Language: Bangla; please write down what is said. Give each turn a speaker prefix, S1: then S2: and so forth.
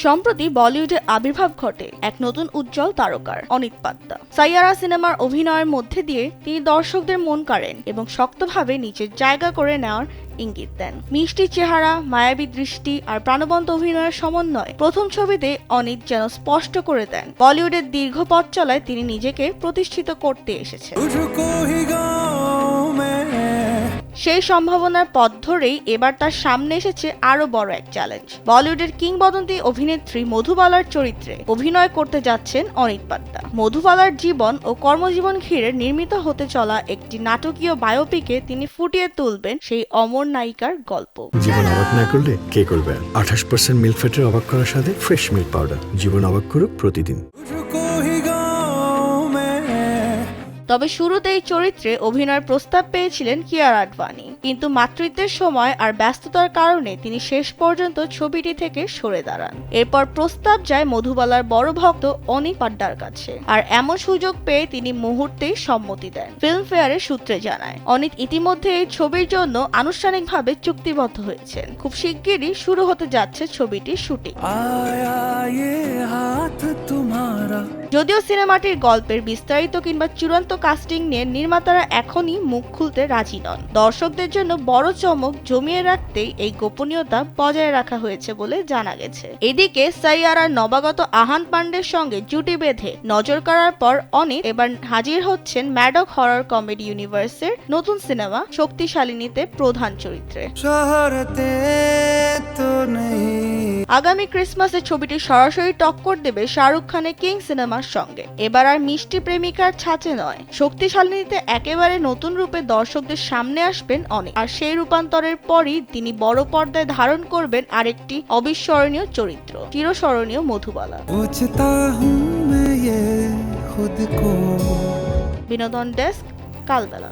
S1: সম্প্রতি বলিউডে আবির্ভাব ঘটে এক নতুন উজ্জ্বল তারকার, অনিত পাত্তা। সাইয়ারা সিনেমার অভিনয়ের মধ্যে দিয়ে তিনি দর্শকদের মন কাড়েন এবং শক্তভাবে নিজের জায়গা করে নেওয়ার ইঙ্গিত দেন। মিষ্টি চেহারা, মায়াবী দৃষ্টি আর প্রাণবন্ত অভিনয়ের সমন্বয় প্রথম ছবিতে অনিত যেন স্পষ্ট করে দেন বলিউডের দীর্ঘ পথ চলায় তিনি নিজেকে প্রতিষ্ঠিত করতে এসেছেন। সেই সম্ভাবনার পথ ধরেই এবার তার সামনে এসেছে আরো বড় এক চ্যালেঞ্জ। বলিউডের কিংবদন্তি অভিনেত্রী মধুবালার চরিত্রে অভিনয় করতে যাচ্ছেন অনিত পাত্তা। মধুবালার জীবন ও কর্মজীবন ঘিরে নির্মিত হতে চলা একটি নাটকীয় বায়োপিকে তিনি ফুটিয়ে তুলবেন সেই অমর নায়িকার গল্প।
S2: জীবন অবাক না করলে কে করবে? 28% মিল্ক ফ্যাটের অবাক করার সাথে ফ্রেশ মিল্ক পাউডার। জীবন অবাক করুক প্রতিদিন।
S1: তবে শুরুতেই চরিত্রে অভিনয়ের প্রস্তাব পেয়েছিলেন কিয়ারা আডভানি, কিন্তু মাতৃত্বের সময় আর ব্যস্ততার কারণে তিনি শেষ পর্যন্ত ছবিটি থেকে সরে দাঁড়ান। এরপর প্রস্তাব যায় মধুবালার বড় ভক্ত অনিত পাড্ডার কাছে, আর এমন সুযোগ পেয়ে তিনি মুহূর্তেই সম্মতি দেন। ফিল্মফেয়ারের সূত্রে জানায়, অনিত ইতিমধ্যে এই ছবির জন্য আনুষ্ঠানিকভাবে চুক্তিবদ্ধ হয়েছেন। খুব শিগগিরই শুরু হতে যাচ্ছে ছবিটির শুটিং। যদিও সিনেমাটির গল্পের বিস্তারিত কিংবা চূড়ান্ত কাস্টিং নিয়ে নির্মাতারা এখনই মুখ খুলতে রাজি নন। দর্শকদের জন্য বড় চমক জমিয়ে রাখতেই এই গোপনীয়তা বজায় রাখা হয়েছে বলে জানা গেছে। এদিকে সাইয়ারার নবাগত আহান পান্ডের সঙ্গে জুটি বেঁধে নজর কাড়ার পর অনিত এবার হাজির হচ্ছেন ম্যাডক হরর কমেডি ইউনিভার্সের নতুন সিনেমা শক্তিশালিনীতে প্রধান চরিত্রে। আগামী ক্রিসমাসে ছবিটি সরাসরি টক্কর দেবে শাহরুখ খানের কিং সিনেমার সঙ্গে। এবার আর মিষ্টি প্রেমিকার ছাঁচে নয়, শক্তিশালিনীতে একেবারে নতুন রূপে দর্শকদের সামনে আসবেন অনিত। আর সেই রূপান্তরের পরই তিনি বড় পর্দায় ধারণ করবেন আরেকটি অবিস্মরণীয় চরিত্র, চিরস্মরণীয় মধুবালা। বিনোদন ডেস্ক, কালবেলা।